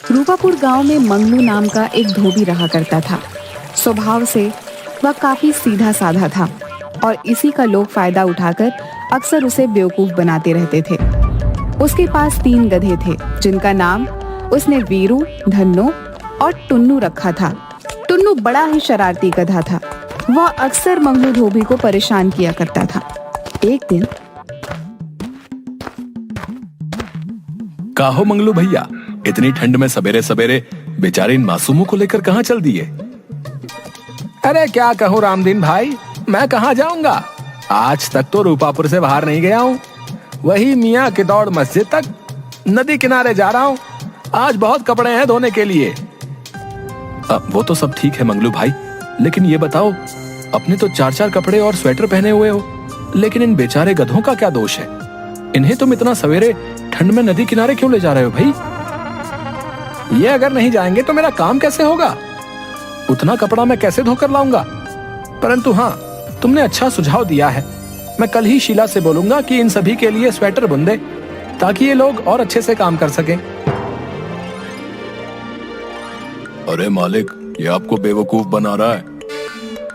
रूपापुर गांव में मंगलू नाम का एक धोबी रहा करता था। स्वभाव से वह काफी सीधा साधा था और इसी का लोग फायदा उठाकर अक्सर उसे बेवकूफ बनाते रहते थे। उसके पास 3 गधे थे जिनका नाम उसने वीरू, धन्नो और टुन्नू रखा था। टुन्नू बड़ा ही शरारती गधा था। वह अक्सर मंगलू धोबी को परेशान किया करता था। एक दिन, काहो मंगलू भैया, इतनी ठंड में सवेरे सवेरे बेचारे इन मासूमों को लेकर कहाँ चल दिए? अरे क्या कहूँ रामदीन भाई, मैं कहाँ जाऊंगा। आज तक तो रूपापुर से बाहर नहीं गया हूँ। वही मियाँ की दौड़ मस्जिद तक, नदी किनारे जा रहा हूँ। आज बहुत कपड़े हैं धोने के लिए। वो तो सब ठीक है मंगलू भाई, लेकिन ये बताओ, अपने तो 4-4 कपड़े और स्वेटर पहने हुए हो, लेकिन इन बेचारे गधों का क्या दोष है? इन्हें तुम इतना सवेरे ठंड में नदी किनारे क्यों ले जा रहे हो भाई? ये अगर नहीं जाएंगे तो मेरा काम कैसे होगा? उतना कपड़ा मैं कैसे धोकर लाऊंगा? परंतु हाँ, तुमने अच्छा सुझाव दिया है। मैं कल ही शीला से बोलूंगा कि इन सभी के लिए स्वेटर बुन दे, ताकि ये लोग और अच्छे से काम कर सकें। अरे मालिक, ये आपको बेवकूफ बना रहा है।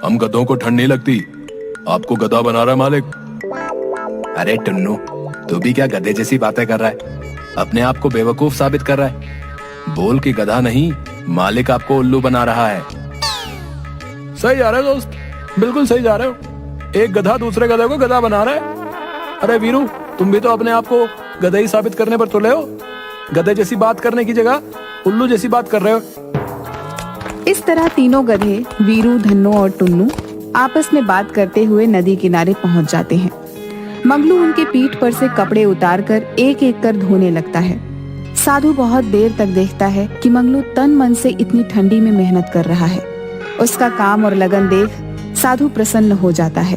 हम गधों को ठंड नहीं लगती, आपको गधा बना रहा है मालिक। अरे टुन्नू, तू भी क्या गधे जैसी बातें कर रहा है? अपने आप को बेवकूफ साबित कर रहा है। बोल कि गधा नहीं, मालिक आपको उल्लू बना रहा है। सही जा रहे हो दोस्त, बिल्कुल सही जा रहे हो। एक गधा दूसरे गधे को गधा बना रहा है। अरे वीरू, तुम भी तो अपने आप को गधा ही साबित करने पर तुले हो। गधे जैसी बात करने की जगह उल्लू जैसी बात कर रहे हो। इस तरह तीनों गधे वीरू, धन्नो और टुन्नू आपस में बात करते हुए नदी किनारे पहुंच जाते हैं। मंगलू उनके पीठ पर से कपड़े उतारकर एक एक कर धोने लगता है। साधु बहुत देर तक देखता है कि मंगलू तन मन से इतनी ठंडी में मेहनत कर रहा है। उसका काम और लगन देख साधु प्रसन्न हो जाता है।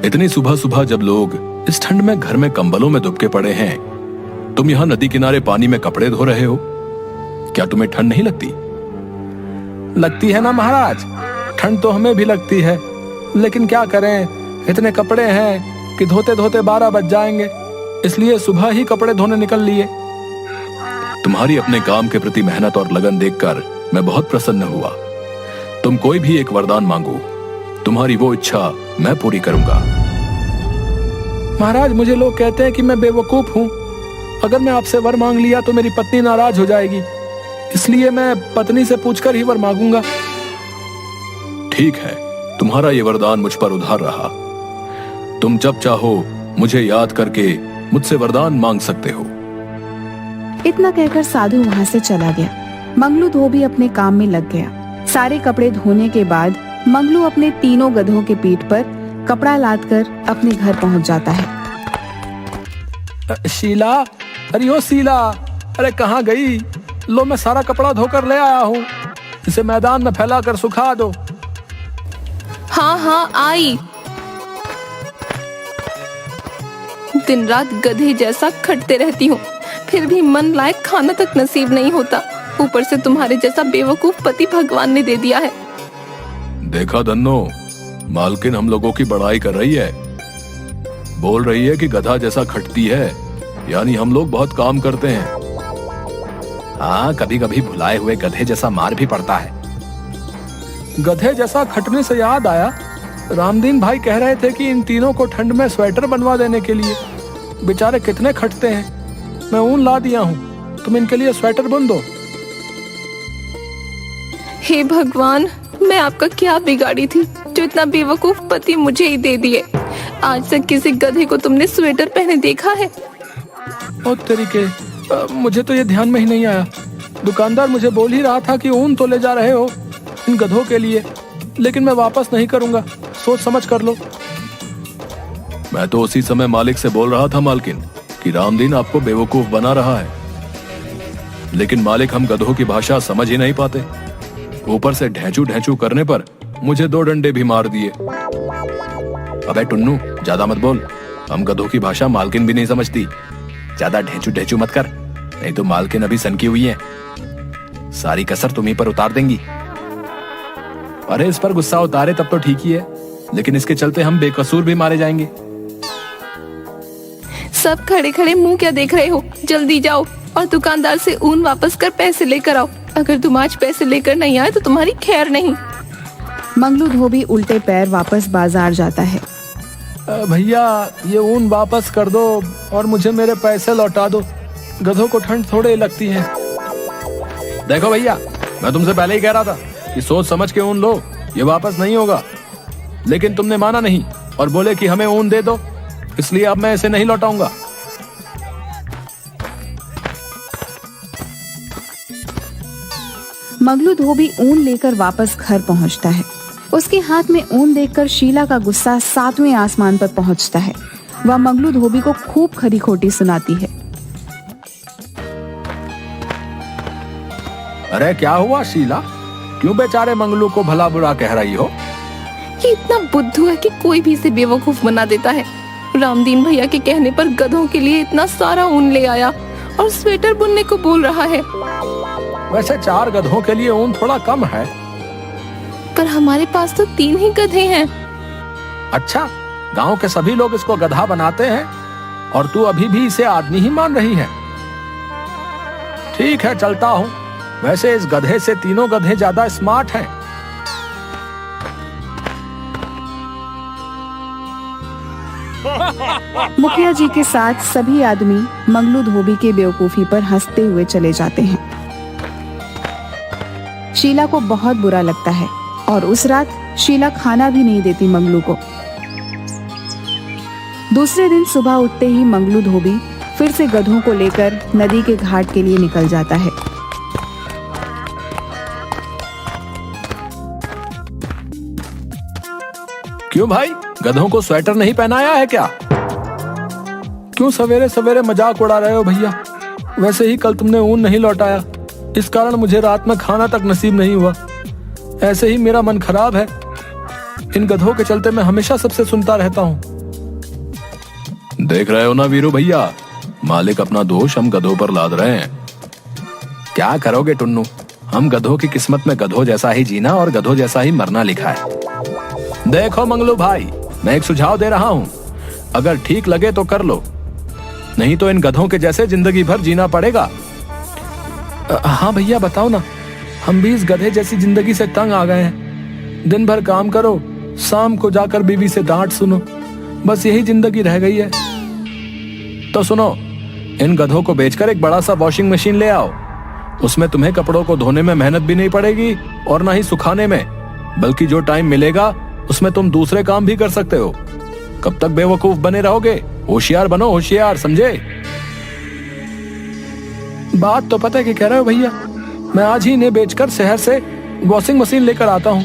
इतनी सुबह सुबह जब लोग इस ठंड में घर में कंबलों में दुबके पड़े हैं, तुम यहाँ नदी किनारे पानी में कपड़े धो रहे हो। क्या तुम्हें ठंड नहीं लगती? लगती है ना महाराज, ठंड तो हमें भी लगती है, लेकिन क्या करें, इतने कपड़े हैं कि धोते धोते 12 बज जाएंगे, इसलिए सुबह ही कपड़े धोने निकल लिए। तुम्हारी अपने काम के प्रति मेहनत और लगन देखकर मैं बहुत प्रसन्न हुआ। तुम कोई भी एक वरदान मांगो, तुम्हारी वो इच्छा मैं पूरी करूंगा। महाराज, मुझे लोग कहते हैं कि मैं बेवकूफ हूँ। अगर मैं आपसे वर मांग लिया तो मेरी पत्नी नाराज हो जाएगी, इसलिए मैं पत्नी से पूछकर ही वर मांगूंगा। ठीक है, तुम्हारा ये वरदान मुझ पर उधार रहा। तुम जब चाहो मुझे याद करके मुझसे वरदान मांग सकते हो। इतना कहकर साधु वहां से चला गया। मंगलू धोबी अपने काम में लग गया। सारे कपड़े धोने के बाद मंगलू अपने तीनों गधों के पीठ पर कपड़ा लादकर अपने घर पहुंच जाता है। शीला, अरे ओ शीला, अरे कहाँ गई? लो, मैं सारा कपड़ा धोकर ले आया हूँ, इसे मैदान में फैलाकर सुखा दो। हाँ हाँ आई। दिन रात गधे जैसा खटते रहती हूँ, फिर भी मन लायक खाना तक नसीब नहीं होता। ऊपर से तुम्हारे जैसा बेवकूफ पति भगवान ने दे दिया है। देखा धन्नो, मालकिन हम लोगों की बड़ाई कर रही है। बोल रही है कि गधा जैसा खटती है, यानी हम लोग बहुत काम करते हैं। हाँ, कभी कभी भुलाए हुए गधे जैसा मार भी पड़ता है। गधे जैसा खटने से याद आया, रामदीन भाई कह रहे थे कि इन तीनों को ठंड में स्वेटर बनवा देने के लिए। बेचारे कितने खटते हैं। मैं ऊन ला दिया हूँ, तुम इनके लिए स्वेटर बुन दो। हे भगवान, मैं आपका क्या बिगाड़ी थी जो इतना बेवकूफ पति मुझे ही दे दिए। आज तक किसी गधे को तुमने स्वेटर पहने देखा है? और तरीके, मुझे तो ये ध्यान में ही नहीं आया। दुकानदार मुझे बोल ही रहा था कि ऊन तो ले जा रहे हो इन गधों के लिए, लेकिन मैं वापस नहीं करूंगा, सोच समझ कर लो। मैं तो उसी समय मालिक से बोल रहा था मालकिन कि रामदीन आपको बेवकूफ बना रहा है, लेकिन मालिक हम गधों की भाषा समझ ही नहीं पाते। ऊपर से ढेंचू ढेंचू करने पर मुझे 2 डंडे भी मार दिए। अबे टुन्नू, ज्यादा मत बोल, हम गधों की भाषा मालकिन भी नहीं समझती। ज्यादा ढेंचू ढेंचू मत कर, नहीं तो मालकिन अभी सनकी हुई है, सारी कसर तुम्हीं पर उतार देंगी। अरे इस पर गुस्सा उतारे तब तो ठीक ही है, लेकिन इसके चलते हम बेकसूर भी मारे जाएंगे। सब खड़े खड़े मुंह क्या देख रहे हो? जल्दी जाओ और दुकानदार से ऊन वापस कर पैसे लेकर आओ। अगर तुम आज पैसे लेकर नहीं आए तो तुम्हारी खैर नहीं। मंगलू धोबी उल्टे पैर वापस बाजार जाता है। भैया ये ऊन वापस कर दो और मुझे मेरे पैसे लौटा दो। गधों को ठंड थोड़े ही लगती है। देखो भैया, मैं तुमसे पहले ही कह रहा था कि सोच समझ के ऊन लो, ये वापस नहीं होगा। लेकिन तुमने माना नहीं और बोले कि हमें ऊन दे दो, इसलिए अब मैं इसे नहीं लौटाऊंगा। मंगलू धोबी ऊन लेकर वापस घर पहुंचता है। उसके हाथ में ऊन देखकर शीला का गुस्सा 7वें आसमान पर पहुंचता है। वह मंगलू धोबी को खूब खरी खोटी सुनाती है। अरे क्या हुआ शीला, क्यों बेचारे मंगलू को भला बुरा कह रही हो? ये इतना बुद्धू है कि कोई भी इसे बेवकूफ बना देता है। रामदीन भैया के कहने पर गधों के लिए इतना सारा ऊन ले आया और स्वेटर बुनने को बोल रहा है। वैसे 4 गधों के लिए ऊन थोड़ा कम है। पर हमारे पास तो 3 ही गधे हैं। अच्छा, गांव के सभी लोग इसको गधा बनाते हैं और तू अभी भी इसे आदमी ही मान रही है। ठीक है, चलता हूँ। वैसे इस गधे से 3 गधे ज्यादा स्मार्ट हैं। मुखिया जी के साथ सभी आदमी मंगलू धोबी के बेवकूफी पर हंसते हुए चले जाते हैं। शीला को बहुत बुरा लगता है और उस रात शीला खाना भी नहीं देती मंगलू को। दूसरे दिन सुबह उठते ही मंगलू धोबी फिर से गधों को लेकर नदी के घाट के लिए निकल जाता है। क्यों भाई, गधों को स्वेटर नहीं पहनाया है क्या? क्यों सवेरे सवेरे मजाक उड़ा रहे हो भैया? वैसे ही कल तुमने ऊन नहीं लौटाया, इस कारण मुझे रात में खाना तक नसीब नहीं हुआ। ऐसे ही मेरा मन खराब है। इन गधों के चलते मैं हमेशा सबसे सुनता रहता हूँ। देख रहे हो ना वीरू भैया, मालिक अपना दोष हम गधों पर लाद रहे हैं। क्या करोगे टुन्नू, हम गधों की किस्मत में गधों जैसा ही जीना और गधों जैसा ही मरना लिखा है। देखो मंगलू भाई, मैं एक सुझाव दे रहा हूँ, अगर ठीक लगे तो कर लो, नहीं तो इन गधों के जैसे जिंदगी भर जीना पड़ेगा। हाँ भैया बताओ ना, हम भी इस गधे जैसी जिंदगी से तंग आ गए हैं। दिन भर काम करो, शाम को जाकर बीवी से डांट सुनो, बस यही जिंदगी रह गई है। तो सुनो, इन गधों को बेचकर एक बड़ा सा वॉशिंग मशीन ले आओ। उसमें तुम्हें कपड़ों को धोने में मेहनत भी नहीं पड़ेगी और ना ही सुखाने में, बल्कि जो टाइम मिलेगा उसमें तुम दूसरे काम भी कर सकते हो। कब तक बेवकूफ बने रहोगे? होशियार बनो, होशियार, समझे? बात तो पता है कि कह रहे हो भैया, मैं आज ही इन्हें बेचकर शहर से वॉशिंग मशीन लेकर आता हूँ।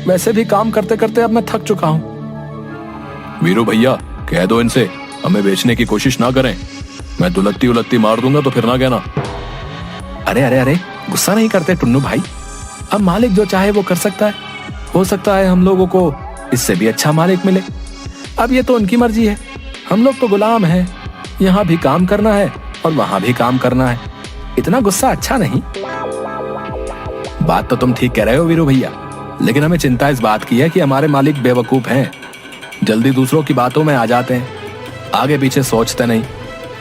वैसे भी काम करते करते अब मैं थक चुका हूँ। वीरू भैया, कह दो इनसे हमें बेचने की कोशिश ना करें। मैं दुलत्ती उलत्ती मार दूंगा तो फिर ना कहना। अरे अरे अरे, गुस्सा नहीं करते टुन्नू भाई, अब मालिक जो चाहे वो कर सकता है। हो सकता है हम लोगों को इससे भी अच्छा मालिक मिले। अब ये तो उनकी मर्जी है, हम लोग तो गुलाम हैं। यहाँ भी काम करना है और वहां भी काम करना है। इतना गुस्सा अच्छा नहीं। बात तो तुम ठीक कह रहे हो वीरू भैया, लेकिन हमें चिंता इस बात की है कि हमारे मालिक बेवकूफ हैं, जल्दी दूसरों की बातों में आ जाते हैं, आगे पीछे सोचते नहीं।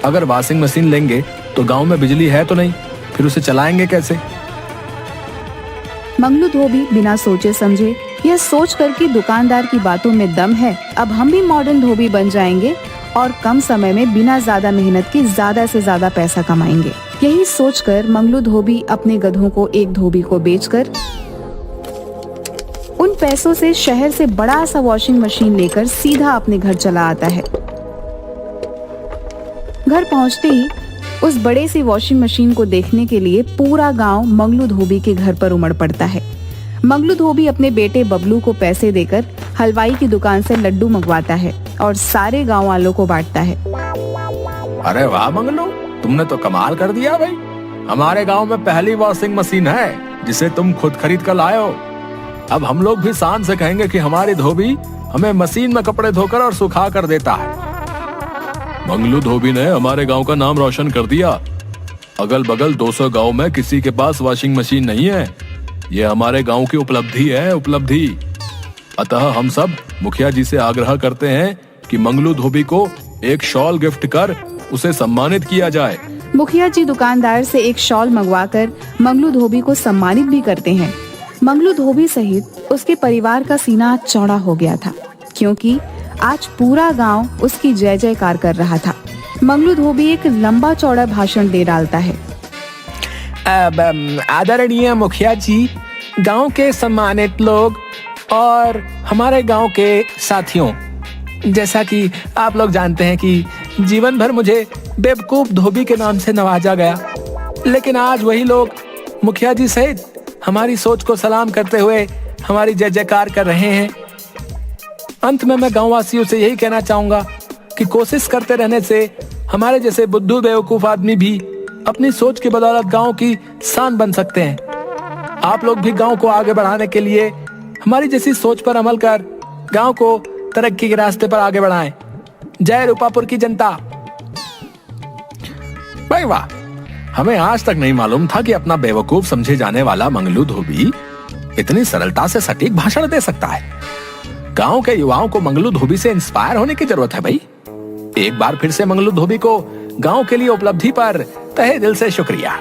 अगर वॉशिंग मशीन लेंगे तो गांव में बिजली है तो नहीं, फिर उसे चलाएंगे कैसे? मंगलू धोबी बिना सोचे समझे यह सोच कर कि दुकानदार की बातों में दम है, अब हम भी मॉडर्न धोबी बन जाएंगे और कम समय में बिना ज्यादा मेहनत के ज्यादा से ज्यादा पैसा कमाएंगे। यही सोचकर मंगलू धोबी अपने गधों को एक धोबी को बेचकर उन पैसों से शहर से बड़ा सा वॉशिंग मशीन लेकर सीधा अपने घर चला आता है। घर पहुंचते ही उस बड़े सी वॉशिंग मशीन को देखने के लिए पूरा गांव मंगलू धोबी के घर पर उमड़ पड़ता है। मंगलू धोबी अपने बेटे बबलू को पैसे देकर हलवाई की दुकान से लड्डू मंगवाता है और सारे गांव वालों को बांटता है। अरे वाह मंगलू, तुमने तो कमाल कर दिया भाई। हमारे गांव में पहली वॉशिंग मशीन है जिसे तुम खुद खरीद कर लाए हो। अब हम लोग भी शान से कहेंगे कि हमारी धोबी हमें मशीन में कपड़े धोकर और सुखा कर देता है। मंगलू धोबी ने हमारे गांव का नाम रोशन कर दिया। अगल बगल 200 गांव में किसी के पास वॉशिंग मशीन नहीं है। ये हमारे गांव की उपलब्धि है, उपलब्धि। अतः हम सब मुखिया जी से आग्रह करते हैं कि मंगलू धोबी को एक शॉल गिफ्ट कर उसे सम्मानित किया जाए। मुखिया जी दुकानदार से एक शॉल मंगवाकर मंगलू धोबी को सम्मानित भी करते हैं। मंगलू धोबी सहित उसके परिवार का सीना चौड़ा हो गया था, क्योंकि आज पूरा गांव उसकी जय जयकार कर रहा था। मंगलू धोबी एक लंबा चौड़ा भाषण दे डालता है। आदरणीय मुखिया जी, गांव के सम्मानित लोग और हमारे गांव के साथियों, जैसा कि आप लोग जानते हैं कि जीवन भर मुझे बेवकूफ धोबी के नाम से नवाजा गया, लेकिन आज वही लोग मुखिया जी सहित हमारी सोच को सलाम करते हुए हमारी जय जयकार कर रहे हैं। अंत में मैं गांववासियों से यही कहना चाहूंगा कि कोशिश करते रहने से हमारे जैसे बुद्धू बेवकूफ आदमी भी अपनी सोच की बदौलत गांव की शान बन सकते हैं। आप लोग भी गांव को आगे बढ़ाने के लिए हमारी जैसी सोच पर अमल कर गांव को तरक्की के रास्ते पर आगे बढ़ाएं। जय रूपापुर की जनता। भाई वाह, हमें आज तक नहीं मालूम था कि अपना बेवकूफ समझे जाने वाला मंगलू धोबी इतनी सरलता से सटीक भाषण दे सकता है। गांव के युवाओं को मंगलू धोबी से इंस्पायर होने की जरूरत है भाई। एक बार फिर से मंगलू धोबी को गांव के लिए उपलब्धि पर तहे दिल से शुक्रिया।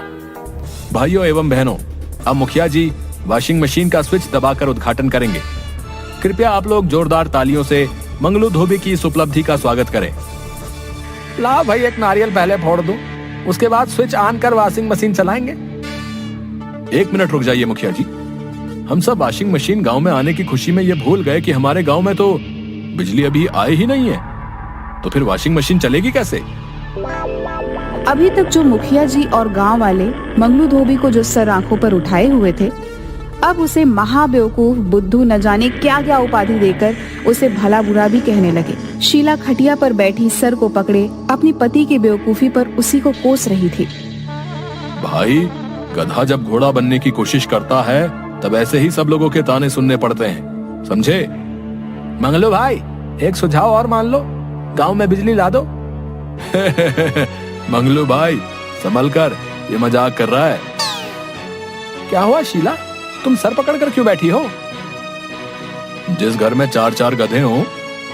भाइयों एवं बहनों, अब मुखिया जी वॉशिंग मशीन का स्विच दबाकर उद्घाटन करेंगे। कृपया आप लोग जोरदार तालियों से मंगलू धोबी की इस उपलब्धि का स्वागत करें। ला भाई, एक नारियल पहले फोड़ दूं, उसके बाद स्विच ऑन कर वॉशिंग मशीन चलाएंगे। 1 मिनट रुक जाइए मुखिया जी। हम सब वॉशिंग मशीन गांव में आने की खुशी में ये भूल गए कि हमारे गांव में तो बिजली अभी आई ही नहीं है, तो फिर वॉशिंग मशीन चलेगी कैसे? अभी तक जो मुखिया जी और गांव वाले मंगलू धोबी को जो सर आंखों पर उठाए हुए थे, अब उसे महाबेवकूफ, बुद्धू, न जाने क्या क्या उपाधि देकर उसे भला बुरा भी कहने लगे। शीला खटिया पर बैठी सर को पकड़े अपनी पति की बेवकूफी पर उसी को कोस रही थी। भाई, गधा जब घोड़ा बनने की कोशिश करता है तब ऐसे ही सब लोगों के ताने सुनने पड़ते हैं, समझे? मंगलू भाई, एक सुझाव और मान लो, गांव में बिजली ला दो। मंगलू भाई, संभल कर, ये मजाक कर रहा है। क्या हुआ शीला, तुम सर पकड़कर क्यों बैठी हो? जिस घर में 4-4 गधे हों,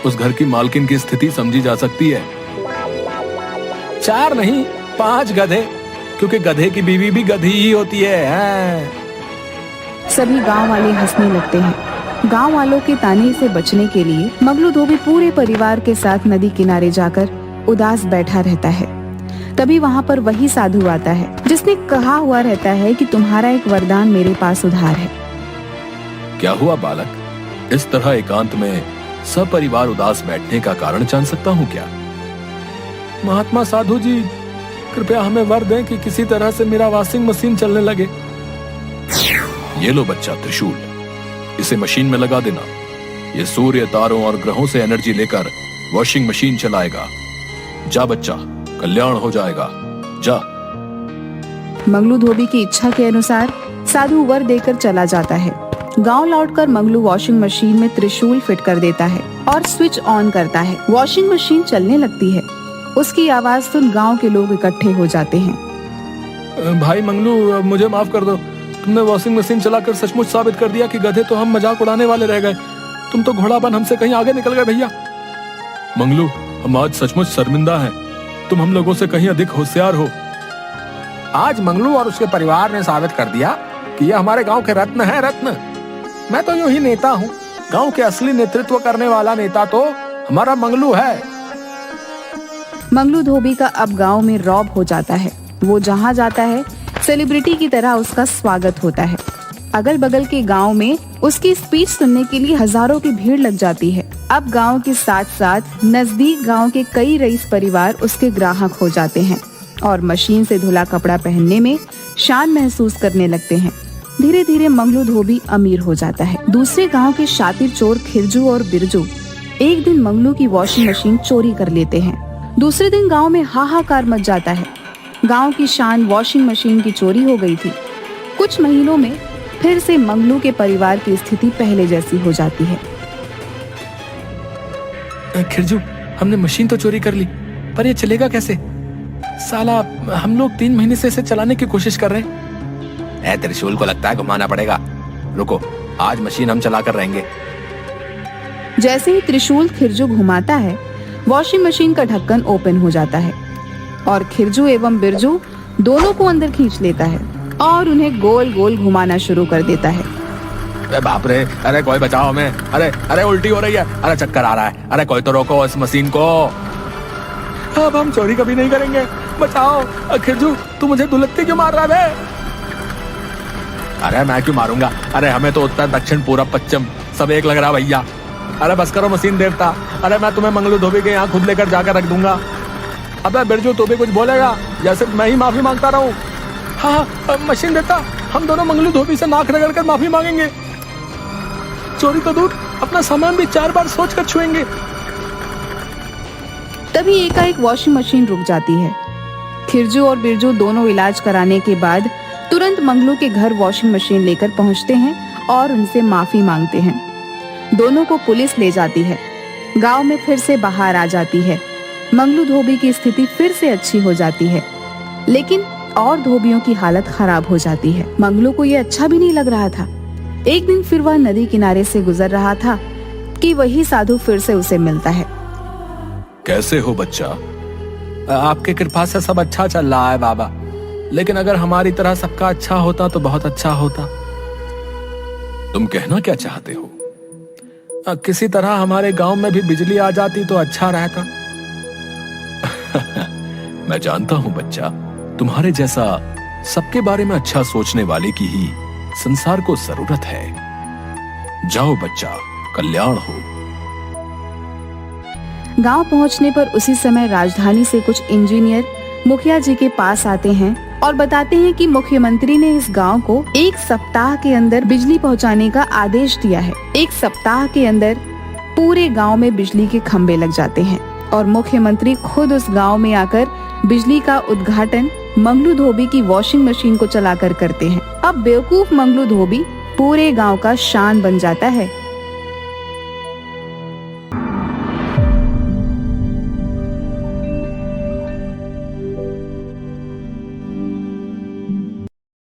उस घर की मालकिन की स्थिति समझी जा सकती है। 4 नहीं, 5 गधे, क्योंकि गधे की बीवी भी गधी ही होती है। सभी गांव वाले हंसने लगते हैं। गांव वालों के ताने से बचने के लिए मंगलू धोबी पूरे परिवार के साथ नदी किनारे जाकर उदास बैठा रहता है। तभी वहाँ पर वही साधु आता है जिसने कहा हुआ रहता है कि तुम्हारा एक वरदान मेरे पास उधार है। क्या हुआ बालक? इस तरह एकांत में सपरिवार उदास बैठने का कारण जान सकता हूँ क्या? महात्मा साधु जी, कृपया हमें वर दें कि किसी तरह से मेरा वॉशिंग मशीन चलने लगे। ये लो बच्चा त्रिशूल, इसे मशीन में लगा देना। ये सूर्य, तारों और ग्रहों से एनर्जी लेकर वॉशिंग मशीन चलाएगा। जा बच्चा, कल्याण हो जाएगा, जा। मंगलू धोबी की इच्छा के अनुसार साधु वर देकर चला जाता है। गांव लौटकर मंगलू वॉशिंग मशीन में त्रिशूल फिट कर देता है और स्विच ऑन करता है। वॉशिंग मशीन चलने लगती है। उसकी आवाज सुन गांव के लोग इकट्ठे हो जाते हैं। भाई मंगलू, मुझे माफ कर दो। तुमने वॉशिंग मशीन चलाकर सचमुच साबित कर दिया कि गधे तो हम मजाक उड़ाने वाले रह गए। तुम तो घोड़ा बन हमसे कहीं आगे निकल गए भैया। मंगलू, हम आज सचमुच शर्मिंदा हैं। तुम हम लोगों से कहीं अधिक होशियार हो। आज मंगलू और उसके परिवार ने साबित कर दिया कि ये हमारे गांव के रत्न है, रत्न। मैं तो यूं ही नेता हूँ। गांव के असली नेतृत्व करने वाला नेता तो हमारा मंगलू है। मंगलू धोबी का अब गांव में रौब हो जाता है। वो जहाँ जाता है सेलिब्रिटी की तरह उसका स्वागत होता है। अगल बगल के गांव में उसकी स्पीच सुनने के लिए हजारों की भीड़ लग जाती है। अब गांव के साथ साथ नजदीक गांव के कई रईस परिवार उसके ग्राहक हो जाते हैं और मशीन से धुला कपड़ा पहनने में शान महसूस करने लगते हैं। धीरे धीरे मंगलू धोबी अमीर हो जाता है। दूसरे गांव के शातिर चोर खिरजू और बिरजू एक दिन मंगलू की वॉशिंग मशीन चोरी कर लेते हैं। दूसरे दिन गांव में हाहाकार मच जाता है। गांव की शान वॉशिंग मशीन की चोरी हो गई थी। कुछ महीनों में फिर से मंगलू के परिवार की स्थिति पहले जैसी हो जाती है। खिरजू, हमने मशीन तो चोरी कर ली, पर ये चलेगा कैसे? साला, हम लोग 3 महीने से इसे चलाने की कोशिश कर रहे हैं। त्रिशूल को लगता है घुमाना पड़ेगा। रुको, आज मशीन हम चला कर रहेंगे। जैसे ही त्रिशूल खिरजू घुमाता है, वॉशिंग मशीन का ढक्कन ओपन हो जाता है। और खिरजू एवं बिरजू दोनों को अंदर खींच लेता है और उन्हें गोल गोल घुमाना शुरू कर देता है। अरे बाप रे, अरे कोई बचाओ हमें, अरे अरे उल्टी हो रही है, अरे चक्कर आ रहा है, अरे कोई तो रोको इस मशीन को। अब हम चोरी कभी नहीं करेंगे, बचाओ। खिरजू तू मुझे दुलत्ती क्यों मार रहा है? अरे मैं क्यों मारूंगा, अरे हमें तो उत्तर दक्षिण पूरब पश्चिम सब एक लग रहा भैया। अरे बस करो मशीन देवता, अरे मैं तुम्हें मंगलू धोबी के यहाँ खुद लेकर जाकर रख दूंगा। अबे बिरजू तू भी कुछ बोलेगा या सिर्फ मैं ही माफी मांगता रहूं? हाँ मशीन देवता, हम दोनों मंगलू धोबी से नाक रगड़ कर माफी मांगेंगे। चोरी तो दूर, अपना सामान भी 4 बार सोच कर छुएंगे। तभी एकाएक वॉशिंग मशीन रुक जाती है। खिरजू और बिरजू दोनों इलाज कराने के बाद तुरंत मंगलू के घर वॉशिंग मशीन लेकर पहुंचते हैं और उनसे माफी मांगते हैं। दोनों को पुलिस ले जाती है। गांव में फिर से बाहर आ जाती है। मंगलू धोबी की स्थिति फिर से अच्छी हो जाती है, लेकिन और धोबियों की हालत खराब हो जाती है। मंगलू को ये अच्छा भी नहीं लग रहा था। एक दिन फिर वह नदी किनारे से गुजर रहा था कि वही साधु फिर से उसे मिलता है। कैसे हो बच्चा? आपकी कृपा से सब अच्छा चल रहा है बाबा, लेकिन अगर हमारी तरह सबका अच्छा होता तो बहुत अच्छा होता। तुम कहना क्या चाहते हो? किसी तरह हमारे गांव में भी बिजली आ जाती तो अच्छा रहता। मैं जानता हूं बच्चा, तुम्हारे जैसा सबके बारे में अच्छा सोचने वाले की ही संसार को जरूरत है। जाओ बच्चा, कल्याण हो। गांव पहुंचने पर उसी समय राजधानी से कुछ इंजीनियर मुखिया जी के पास आते हैं और बताते हैं कि मुख्यमंत्री ने इस गांव को 1 सप्ताह के अंदर बिजली पहुंचाने का आदेश दिया है। 1 सप्ताह के अंदर पूरे गांव में बिजली के खंभे लग जाते हैं और मुख्यमंत्री खुद उस गांव में आकर बिजली का उद्घाटन मंगलू धोबी की वॉशिंग मशीन को चलाकर करते हैं। अब बेवकूफ मंगलू धोबी पूरे गांव का शान बन जाता है